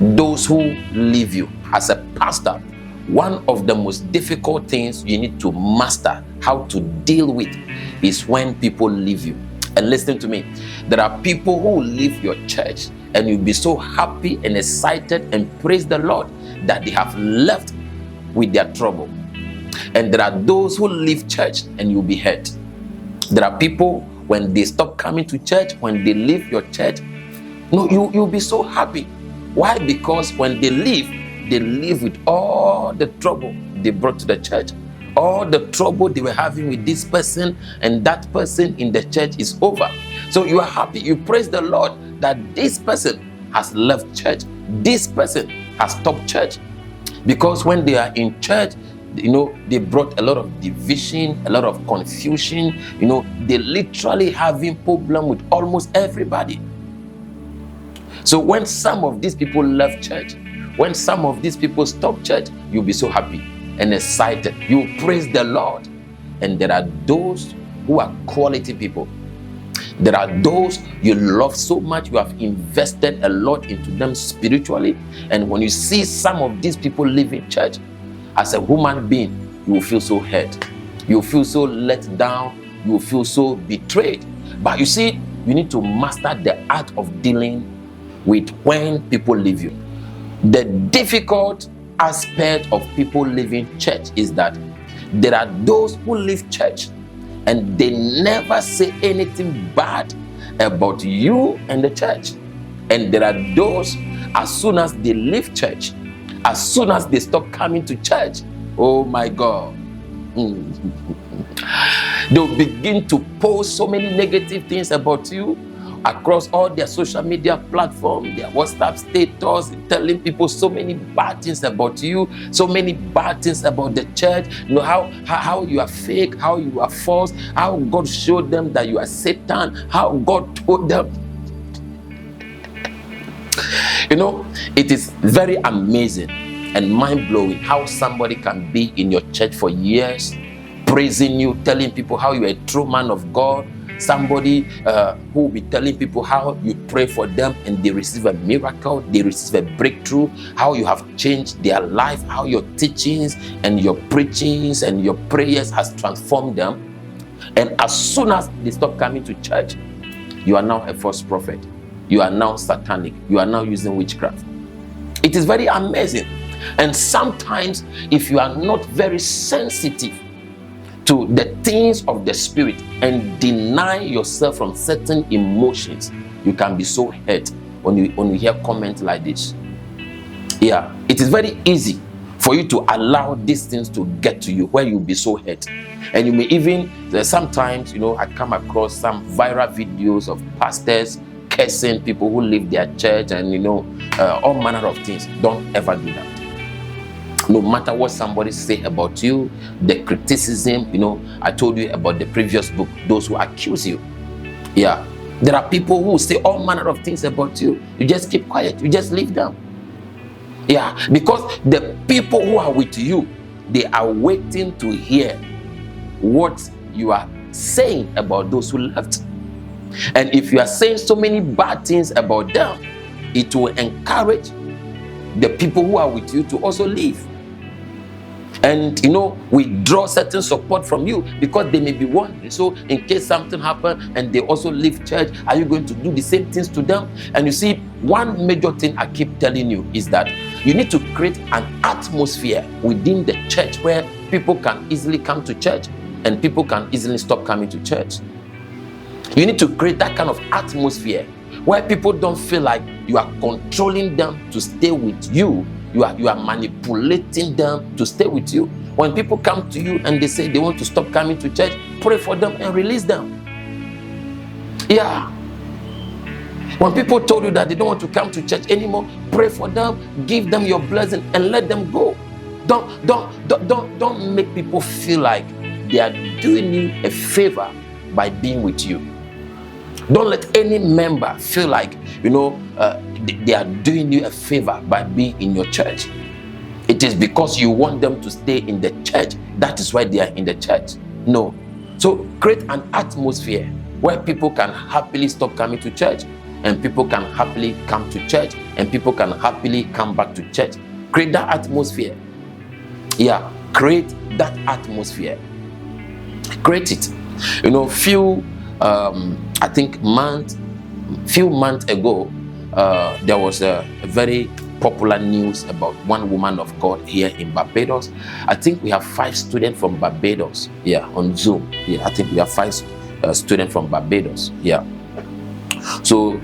Those who leave you. As a pastor, one of the most difficult things you need to master how to deal with is when people leave you. And listen to me, there are people who leave your church and you'll be so happy and excited and praise the Lord that they have left with their trouble. And there are those who leave church and you'll be hurt. There are people, when they stop coming to church, when they leave your church, no, you'll be so happy. Why? Because when they leave with all the trouble they brought to the church. All the trouble they were having with this person and that person in the church is over. So you are happy, you praise the Lord that this person has left church. This person has stopped church. Because when they are in church, they brought a lot of division, a lot of confusion. They literally having problem with almost everybody. So when some of these people left church, when some of these people stopped church, you'll be so happy and excited. You praise the Lord. And there are those who are quality people. There are those you love so much, you have invested a lot into them spiritually. And when you see some of these people leaving church, as a human being, you will feel so hurt. You will feel so let down. You will feel so betrayed. But you see, you need to master the art of dealing with when people leave you. The difficult aspect of people leaving church is that there are those who leave church and they never say anything bad about you and the church. And there are those, as soon as they leave church, as soon as they stop coming to church, oh my God, they'll begin to post so many negative things about you across all their social media platforms, their WhatsApp status, telling people so many bad things about you, so many bad things about the church. How you are fake, how you are false, how God showed them that you are Satan, how God told them. It is very amazing and mind-blowing how somebody can be in your church for years, praising you, telling people how you are a true man of God. Somebody who will be telling people how you pray for them and they receive a miracle, they receive a breakthrough, how you have changed their life, how your teachings and your preachings and your prayers has transformed them. And as soon as they stop coming to church, you are now a false prophet. You are now satanic. You are now using witchcraft. It is very amazing. And sometimes, if you are not very sensitive to the things of the spirit and deny yourself from certain emotions, you can be so hurt when you hear comments like this. Yeah, it is very easy for you to allow these things to get to you, where you'll be so hurt. And you may even, sometimes, I come across some viral videos of pastors cursing people who leave their church and, all manner of things. Don't ever do that. No matter what somebody say about you, the criticism, I told you about the previous book, those who accuse you. Yeah, there are people who say all manner of things about you. You just keep quiet. You just leave them. Yeah, because the people who are with you, they are waiting to hear what you are saying about those who left. And if you are saying so many bad things about them, it will encourage the people who are with you to also leave. And withdraw certain support from you, because they may be wondering, so in case something happens and they also leave church, are you going to do the same things to them? And you see, one major thing I keep telling you is that you need to create an atmosphere within the church where people can easily come to church and people can easily stop coming to church. You need to create that kind of atmosphere where people don't feel like you are controlling them to stay with you. You are manipulating them to stay with you. When people come to you and they say they want to stop coming to church, pray for them and release them. Yeah. When people told you that they don't want to come to church anymore, pray for them, give them your blessing and let them go. Don't make people feel like they are doing you a favor by being with you. Don't let any member feel like, they are doing you a favor by being in your church. It is because you want them to stay in the church. That is why they are in the church. No. So create an atmosphere where people can happily stop coming to church and people can happily come to church and people can happily come back to church. Create that atmosphere. Yeah, create that atmosphere. Create it. You know, few months ago, there was a very popular news about one woman of God here in Barbados. I think we have 5 students from Barbados, on Zoom. I think we have 5 students from Barbados. So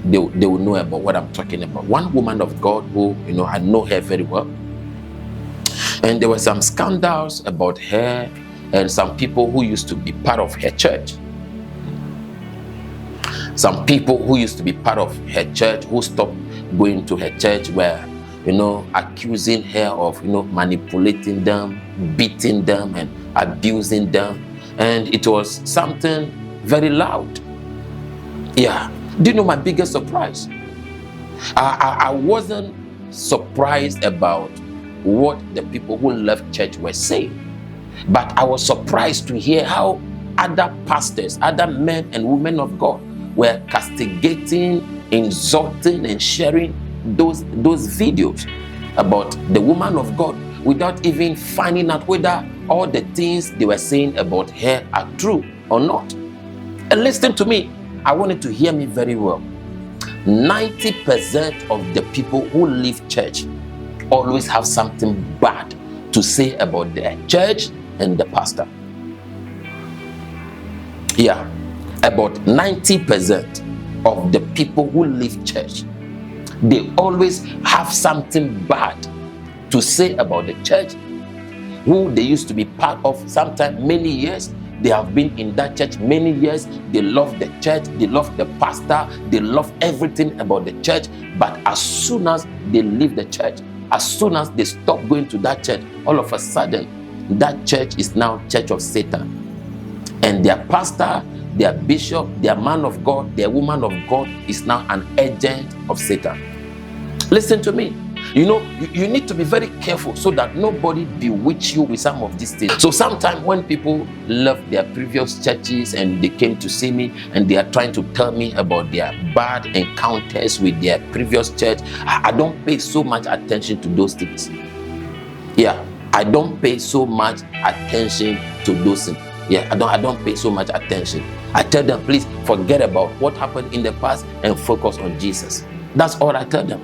they will know about what I'm talking about. One woman of God who, I know her very well. And there were some scandals about her and some people who used to be part of her church. Some people who used to be part of her church who stopped going to her church were, accusing her of, manipulating them, beating them, and abusing them. And it was something very loud. Do you know my biggest surprise? I wasn't surprised about what the people who left church were saying, but I was surprised to hear how other pastors, other men and women of God were castigating, insulting, and sharing those videos about the woman of God without even finding out whether all the things they were saying about her are true or not. And listen to me, I want you to hear me very well. 90% of the people who leave church always have something bad to say about their church and the pastor. About 90% of the people who leave church, they always have something bad to say about the church who they used to be part of. Sometimes many years, they have been in that church many years. They love the church, they love the pastor, they love everything about the church. But as soon as they leave the church, as soon as they stop going to that church, all of a sudden, that church is now church of Satan. And their pastor, their bishop, their man of God, their woman of God is now an agent of Satan. Listen to me. You need to be very careful so that nobody bewitch you with some of these things. So sometimes when people left their previous churches and they came to see me and they are trying to tell me about their bad encounters with their previous church, I don't pay so much attention to those things. I don't pay so much attention to those things. I don't pay so much attention. I tell them, please forget about what happened in the past and focus on Jesus. That's all I tell them.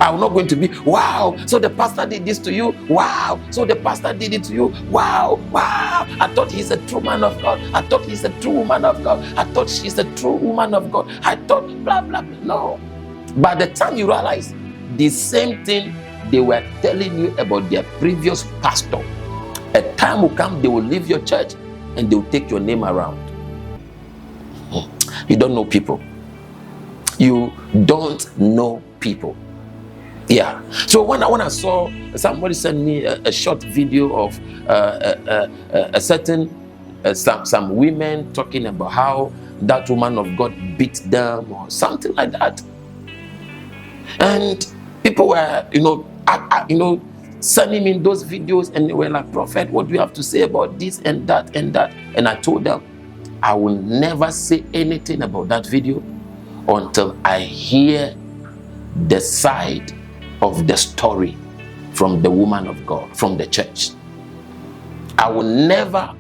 I'm not going to be, wow, so the pastor did this to you. Wow, so the pastor did it to you. Wow. I thought he's a true man of God. I thought he's a true woman of God. I thought she's a true woman of God. I thought blah, blah, blah. No. By the time you realize the same thing they were telling you about their previous pastor, a time will come, they will leave your church and they will take your name around. You don't know people. You don't know people. So when I saw somebody send me a short video of a certain some women talking about how that woman of God beat them or something like that, and people were sending me those videos and they were like, Prophet, what do you have to say about this and that and that? And I told them, I will never say anything about that video until I hear the side of the story from the woman of God, from the church. I will never,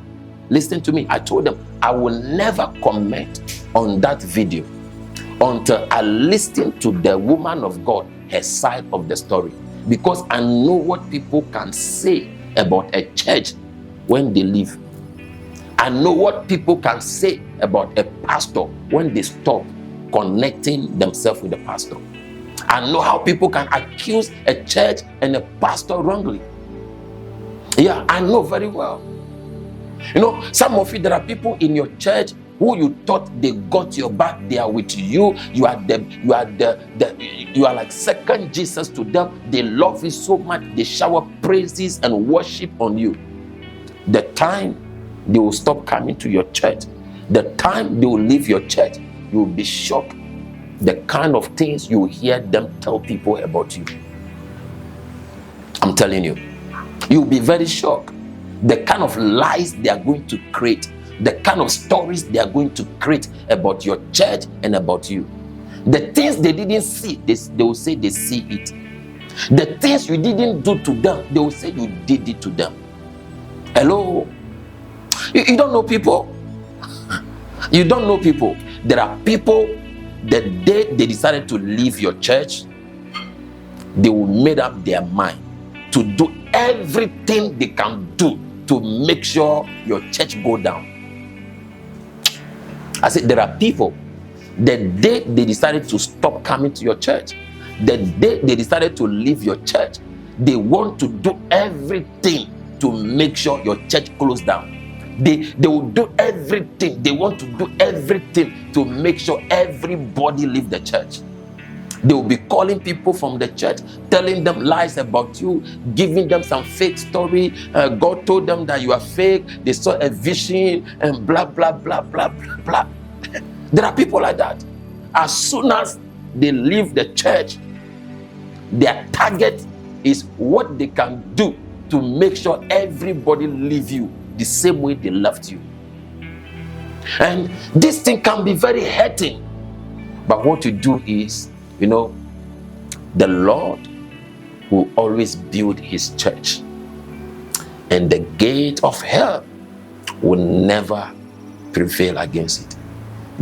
listen to me, I told them, I will never comment on that video until I listen to the woman of God, her side of the story. Because I know what people can say about a church when they leave. I know what people can say about a pastor when they stop connecting themselves with the pastor. I know how people can accuse a church and a pastor wrongly. I know very well. Some of you, there are people in your church who you thought they got your back, they are with you. You are like second Jesus to them. They love you so much, they shower praises and worship on you. The time they will stop coming to your church, the time they will leave your church, you will be shocked the kind of things you hear them tell people about you. I'm telling you, you'll be very shocked. The kind of lies they are going to create, the kind of stories they are going to create about your church and about you. The things they didn't see, they will say they see it. The things you didn't do to them, they will say you did it to them. Hello? You don't know people. You don't know people. There are people, the day they decided to leave your church, they will made up their mind to do everything they can do to make sure your church go down. I said there are people, the day they decided to stop coming to your church, the day they decided to leave your church, they want to do everything to make sure your church close down. They will do everything. They want to do everything to make sure everybody leave the church. They will be calling people from the church, telling them lies about you, giving them some fake story. God told them that you are fake. They saw a vision and blah, blah, blah, blah, blah, blah. There are people like that. As soon as they leave the church, their target is what they can do to make sure everybody leave you the same way they left you. And this thing can be very hurting. But what you do is, the Lord will always build his church. And the gate of hell will never prevail against it.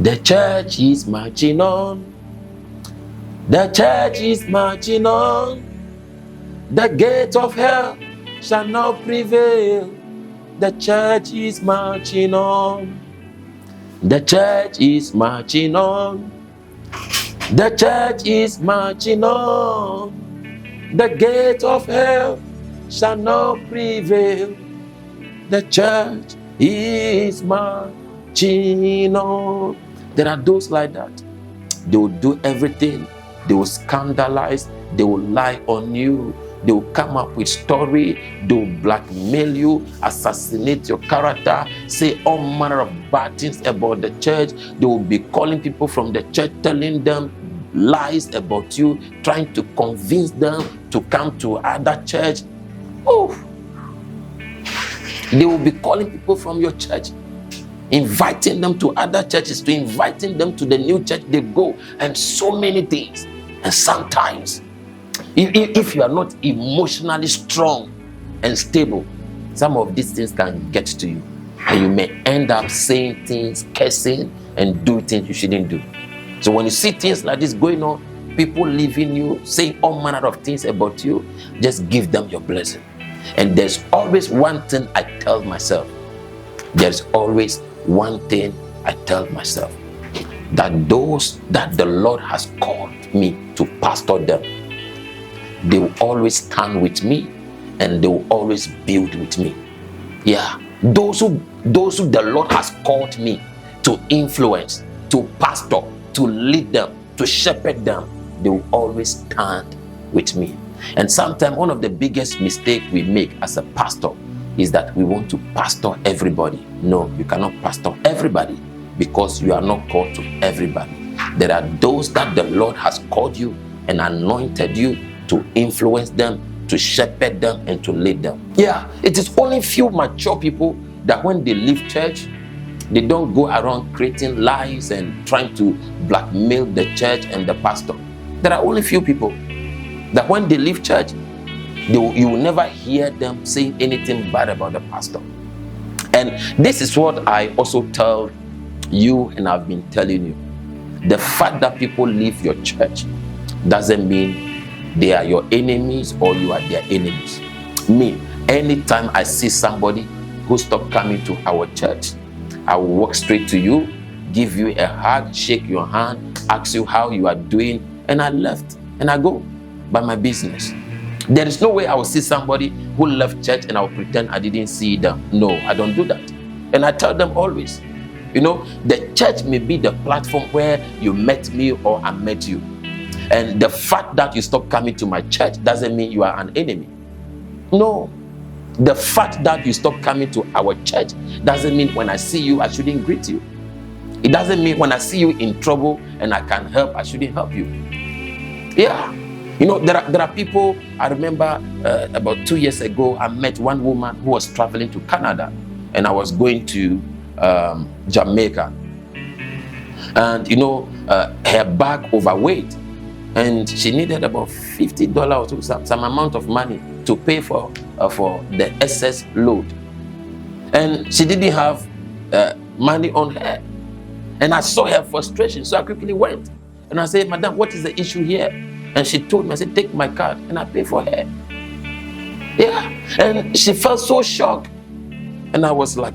The church is marching on. The church is marching on. The gate of hell shall not prevail. The church is marching on. The church is marching on. The church is marching on. The gate of hell shall not prevail. The church is marching on. There are those like that. They will do everything. They will scandalize. They will lie on you. They will come up with story. They will blackmail you, assassinate your character, say all manner of bad things about the church. They will be calling people from the church, telling them lies about you, trying to convince them to come to other church. Oh, they will be calling people from your church, inviting them to other churches, to inviting them to the new church they go, and so many things. And sometimes, if you are not emotionally strong and stable, some of these things can get to you, and you may end up saying things, cursing, and do things you shouldn't do. So when you see things like this going on, people leaving you, saying all manner of things about you, just give them your blessing. And there's always one thing I tell myself. There's always one thing I tell myself. That those that the Lord has called me to pastor them, they will always stand with me and they will always build with me. Yeah. Those who the Lord has called me to influence, to pastor, to lead them, to shepherd them, they will always stand with me. And sometimes one of the biggest mistakes we make as a pastor is that we want to pastor everybody. No, you cannot pastor everybody because you are not called to everybody. There are those that the Lord has called you and anointed you to influence them, to shepherd them, and to lead them. Yeah, it is only few mature people that when they leave church, they don't go around creating lies and trying to blackmail the church and the pastor. There are only few people that when they leave church, you will never hear them saying anything bad about the pastor. And this is what I also tell you, and I've been telling you. The fact that people leave your church doesn't mean they are your enemies or you are their enemies. Me, anytime I see somebody who stopped coming to our church, I will walk straight to you, give you a hug, shake your hand, ask you how you are doing, and I left and I go by my business. There is no way I will see somebody who left church and I will pretend I didn't see them. No, I don't do that. And I tell them always, the church may be the platform where you met me or I met you. And the fact that you stop coming to my church doesn't mean you are an enemy. No. The fact that you stop coming to our church doesn't mean when I see you, I shouldn't greet you. It doesn't mean when I see you in trouble and I can help, I shouldn't help you. Yeah. There are people, I remember about 2 years ago, I met one woman who was traveling to Canada and I was going to Jamaica. and her bag overweight, and she needed about $50 or some amount of money to pay for the excess load, and she didn't have money on her. And I saw her frustration, so I quickly went and I said, "Madam, what is the issue here?" And she told me. I said, "Take my card," and I pay for her. Yeah, and she felt so shocked, and I was like,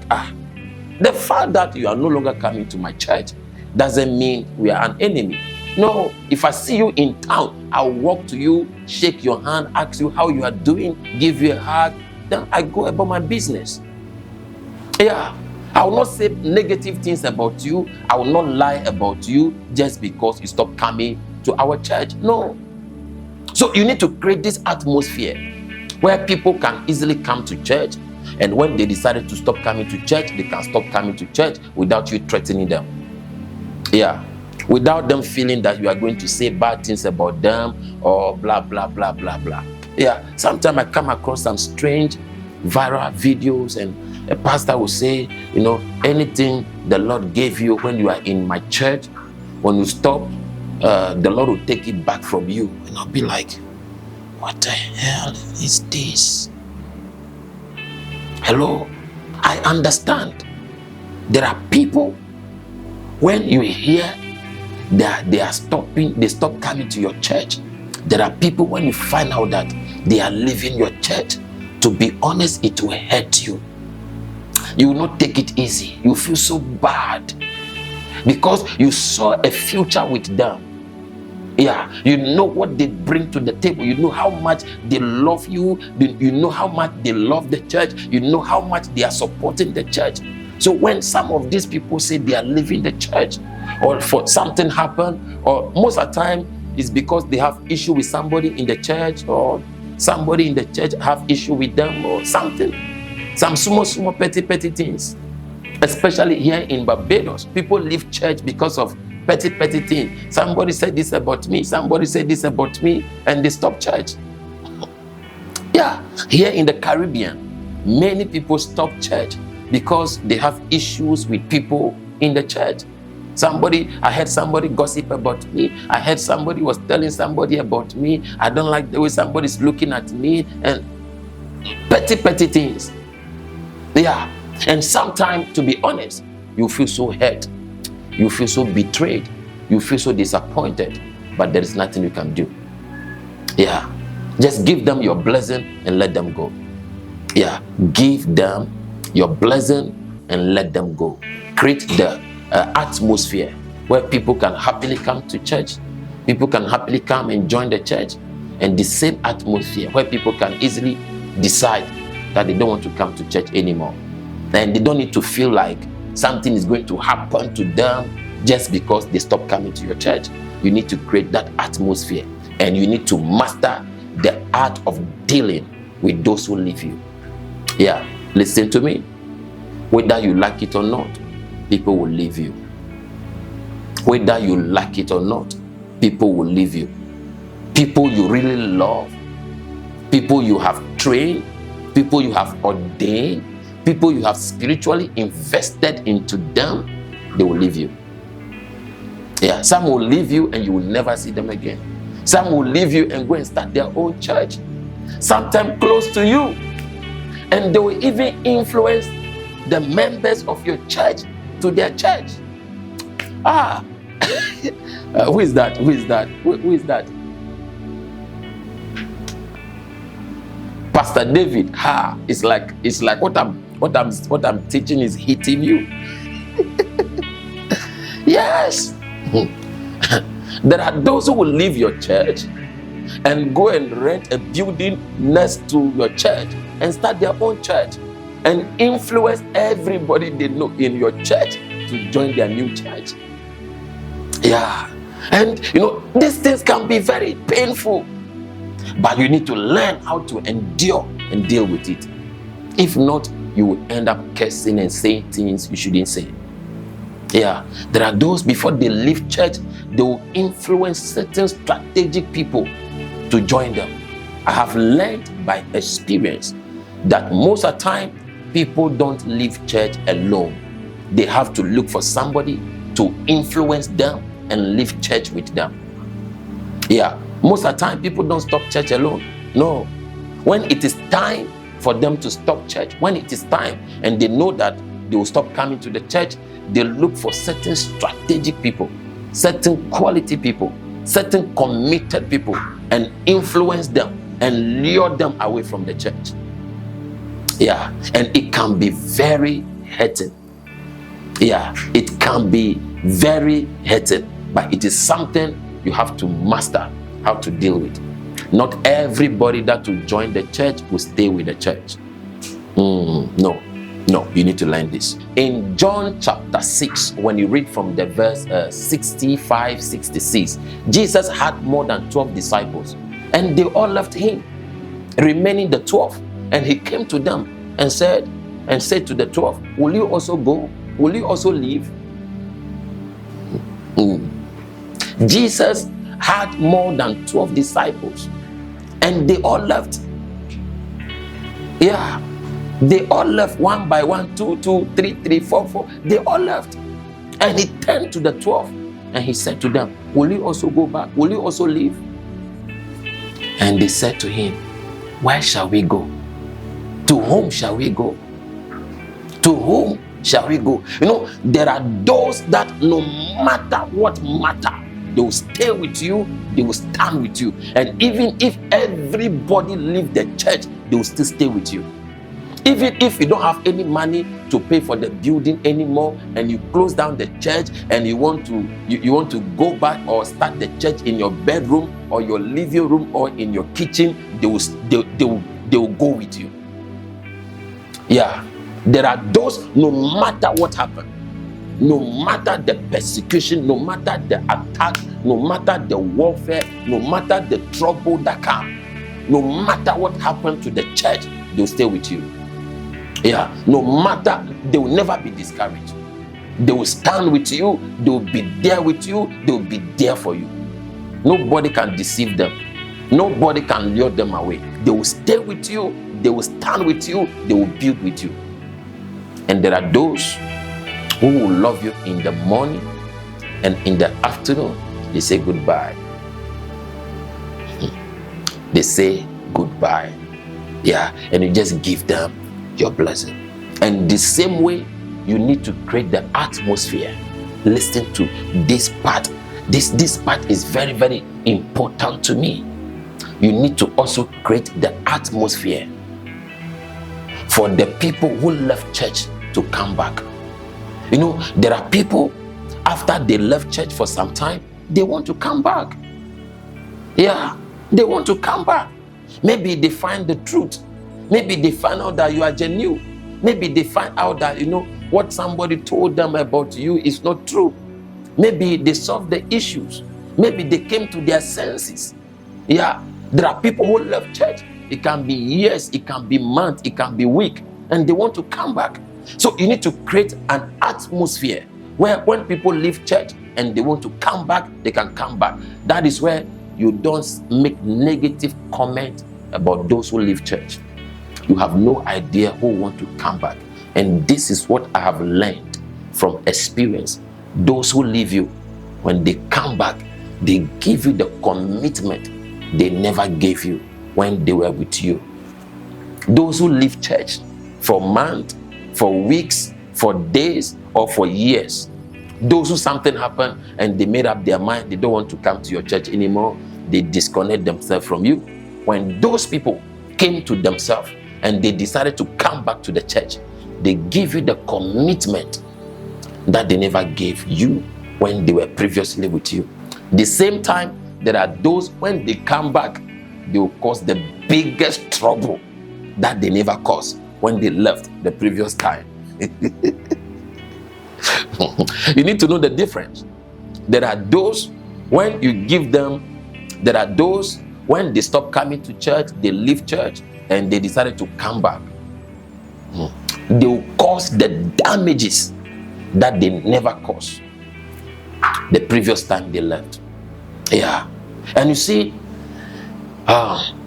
the fact that you are no longer coming to my church doesn't mean we are an enemy. No, if I see you in town, I'll walk to you, shake your hand, ask you how you are doing, give you a hug, then I go about my business. Yeah, I will not say negative things about you. I will not lie about you just because you stop coming to our church. No. So you need to create this atmosphere where people can easily come to church, and when they decided to stop coming to church, they can stop coming to church without you threatening them. Yeah, without them feeling that you are going to say bad things about them or blah, blah, blah, blah, blah. Yeah, sometimes I come across some strange viral videos, and a pastor will say, anything the Lord gave you when you are in my church, when you stop, the Lord will take it back from you. And I'll be like, what the hell is this? Hello? I understand. There are people, when you hear that they stop coming to your church. There are people, when you find out that they are leaving your church, to be honest, it will hurt you. You will not take it easy. You feel so bad because you saw a future with them. Yeah, you know what they bring to the table. You know how much they love you. You know how much they love the church. You know how much they are supporting the church. So when some of these people say they are leaving the church, or for something happen, or most of the time it's because they have issue with somebody in the church, or somebody in the church have issue with them, or something. Some small petty things. Especially here in Barbados, people leave church because of petty things. Somebody said this about me, somebody said this about me, and they stop church. Yeah, here in the Caribbean, many people stop church because they have issues with people in the church. I heard somebody gossip about me. I heard somebody was telling somebody about me. I don't like the way somebody's looking at me, and petty things. Yeah, and sometimes, to be honest, you feel so hurt. You feel so betrayed. You feel so disappointed, but there is nothing you can do. Yeah, just give them your blessing and let them go. Yeah, give them your blessing and let them go. Create the atmosphere where people can happily come to church. People can happily come and join the church, and the same atmosphere where people can easily decide that they don't want to come to church anymore, and they don't need to feel like something is going to happen to them just because they stop coming to your church. You need to create that atmosphere, and you need to master the art of dealing with those who leave you. Yeah, listen to me. Whether you like it or not, people will leave you. Whether you like it or not, people will leave you. People you really love, people you have trained, people you have ordained, people you have spiritually invested into them, they will leave you. Yeah, some will leave you and you will never see them again. Some will leave you and go and start their own church, sometimes close to you, and they will even influence the members of your church to their church. Who is that? Who is that? Pastor David. It's like what I'm teaching is hitting you. Yes. There are those who will leave your church and go and rent a building next to your church and start their own church and influence everybody they know in your church to join their new church. Yeah. And these things can be very painful, but you need to learn how to endure and deal with it. If not, you will end up cursing and saying things you shouldn't say. Yeah, there are those, before they leave church, they will influence certain strategic people to join them. I have learned by experience that most of the time, people don't leave church alone. They have to look for somebody to influence them and leave church with them. Yeah, most of the time people don't stop church alone. No, when it is time for them to stop church, when it is time and they know that they will stop coming to the church, they look for certain strategic people, certain quality people, certain committed people, and influence them and lure them away from the church. Yeah, and it can be very hurting. Yeah, it can be very hurting, but it is something you have to master how to deal with. Not everybody that will join the church will stay with the church. No, you need to learn this. In John chapter 6, when you read from the verse 65, 66, Jesus had more than 12 disciples, and they all left him, remaining the 12. And he came to them and said to the 12, will you also go? Will you also leave? Jesus had more than 12 disciples, and they all left. Yeah, they all left one by one, 2, 2, 3, 3, 4, 4. They all left. And he turned to the 12 and he said to them, will you also go back? Will you also leave? And they said to him, where shall we go? To whom shall we go? To whom shall we go? You know, there are those that no matter what matter, they will stay with you, they will stand with you. And even if everybody leave the church, they will still stay with you. Even if you don't have any money to pay for the building anymore, and you close down the church and you want to go back or start the church in your bedroom or your living room or in your kitchen, they will go with you. Yeah, there are those, no matter what happened, no matter the persecution, no matter the attack, no matter the warfare, no matter the trouble that comes, no matter what happened to the church, they'll stay with you. Yeah, no matter, they will never be discouraged. They will stand with you, they will be there with you, they will be there for you. Nobody can deceive them. Nobody can lure them away. They will stay with you, they will stand with you, they will build with you. And there are those who will love you in the morning, and in the afternoon, they say goodbye. They say goodbye. Yeah, and you just give them your blessing. And the same way, you need to create the atmosphere. Listen to this part. This part is very, very important to me. You need to also create the atmosphere for the people who left church to come back. You know, there are people, after they left church for some time, they want to come back. Yeah, they want to come back. Maybe they find the truth. Maybe they find out that you are genuine. Maybe they find out that, you know, what somebody told them about you is not true. Maybe they solved the issues. Maybe they came to their senses. Yeah, there are people who left church. It can be years, it can be months, it can be weeks, and they want to come back. So you need to create an atmosphere where when people leave church and they want to come back, they can come back. That is where you don't make negative comment about those who leave church. You have no idea who want to come back. And this is what I have learned from experience. Those who leave you, when they come back, they give you the commitment they never gave you when they were with you. Those who leave church for months, for weeks, for days, or for years, those who something happened and they made up their mind, they don't want to come to your church anymore, they disconnect themselves from you. When those people came to themselves and they decided to come back to the church, they give you the commitment that they never gave you when they were previously with you. The same time, there are those, when they come back, they will cause the biggest trouble that they never caused when they left the previous time. You need to know the difference. There are those, when you give them, there are those, when they stop coming to church, they leave church, and they decided to come back. They will cause the damages that they never caused the previous time they left. Yeah. And you see,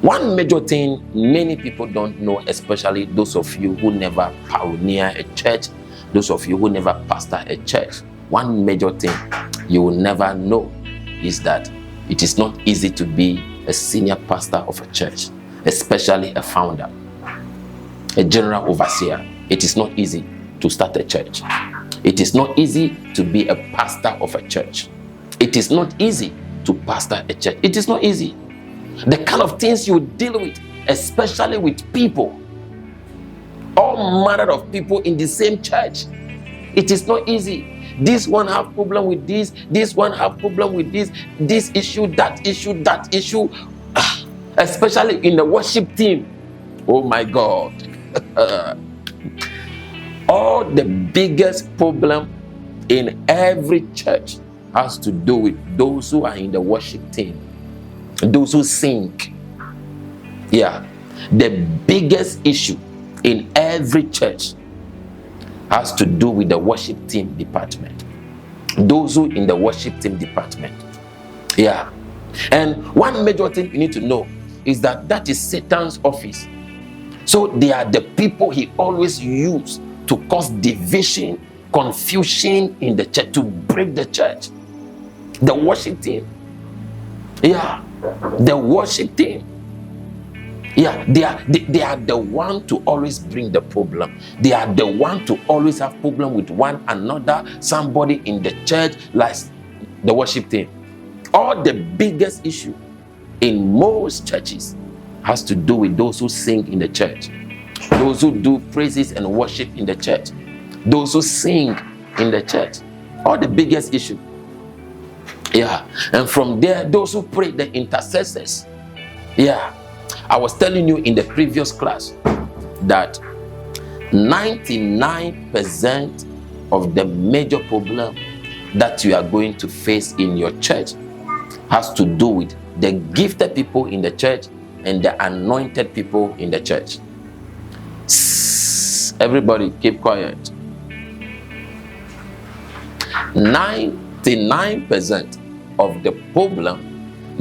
one major thing many people don't know, especially those of you who never pioneer a church, those of you who never pastor a church, one major thing you will never know is that it is not easy to be a senior pastor of a church, especially a founder, a general overseer. It is not easy to start a church. It is not easy to be a pastor of a church. It is not easy to pastor a church. It is not easy. The kind of things you deal with, especially with people, all manner of people in the same church, it is not easy. This one have problem with this one have problem with this issue, that issue, especially in the worship team. Oh my God. All the biggest problem in every church has to do with those who are in the worship team, those who sing. Yeah, the biggest issue in every church has to do with the worship team department, those who in the worship team department. Yeah, and one major thing you need to know is that is Satan's office. So they are the people he always uses to cause division, confusion in the church, to break the church. The worship team. Yeah, the worship team. Yeah, they are the one to always bring the problem. They are the one to always have problem with one another. Somebody in the church, like the worship team. All the biggest issue in most churches has to do with those who sing in the church, those who do praises and worship in the church, those who sing in the church. All the biggest issue. Yeah, and from there, those who pray, the intercessors. Yeah, I was telling you in the previous class that 99% of the major problem that you are going to face in your church has to do with the gifted people in the church and the anointed people in the church. Everybody keep quiet. 99% of the problem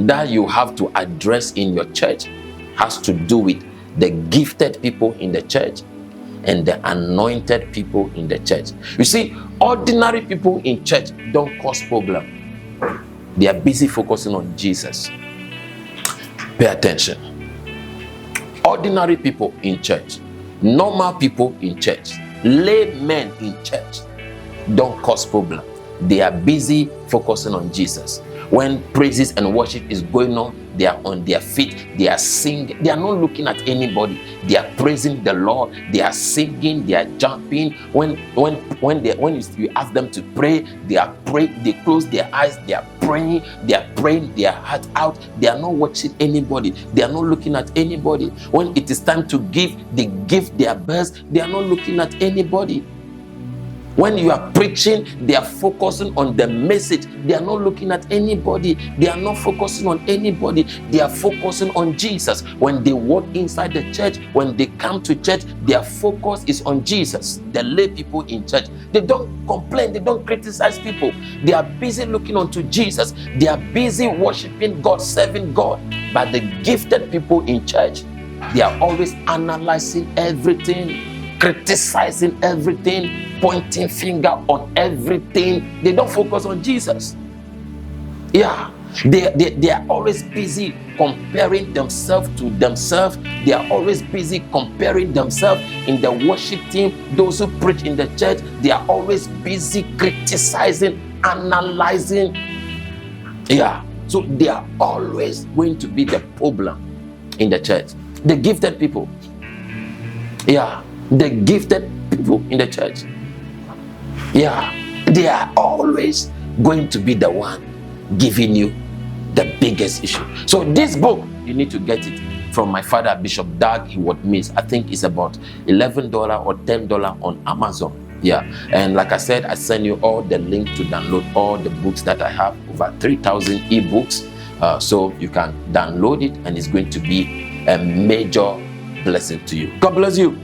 that you have to address in your church has to do with the gifted people in the church and the anointed people in the church. You see, ordinary people in church don't cause problem. They are busy focusing on Jesus. Pay attention. Ordinary people in church, normal people in church, laymen in church don't cause problem. They are busy focusing on Jesus. When praises and worship is going on, they are on their feet, they are singing, they are not looking at anybody. They are praising the Lord, they are singing, they are jumping. When you ask them to pray, they are praying, they close their eyes, they are praying their heart out. They are not watching anybody, they are not looking at anybody. When it is time to give, they give their best, they are not looking at anybody. When you are preaching, they are focusing on the message. They are not looking at anybody. They are not focusing on anybody. They are focusing on Jesus. When they walk inside the church, when they come to church, their focus is on Jesus. The lay people in church, they don't complain. They don't criticize people. They are busy looking unto Jesus. They are busy worshiping God, serving God. But the gifted people in church, they are always analyzing everything, criticizing everything, pointing finger on everything. They don't focus on Jesus. Yeah, they are always busy comparing themselves to themselves. They are always busy comparing themselves in the worship team. Those who preach in the church, they are always busy criticizing, analyzing. Yeah, so they are always going to be the problem in the church. The gifted people. Yeah, the gifted people in the church. Yeah, they are always going to be the one giving you the biggest issue. So this book, you need to get it from my father, Bishop Doug Heward-Mills. I think it's about $11 or $10 on Amazon. Yeah, and like I said, I send you all the link to download all the books that I have, over 3,000 ebooks. So you can download it, and it's going to be a major blessing to you. God bless you.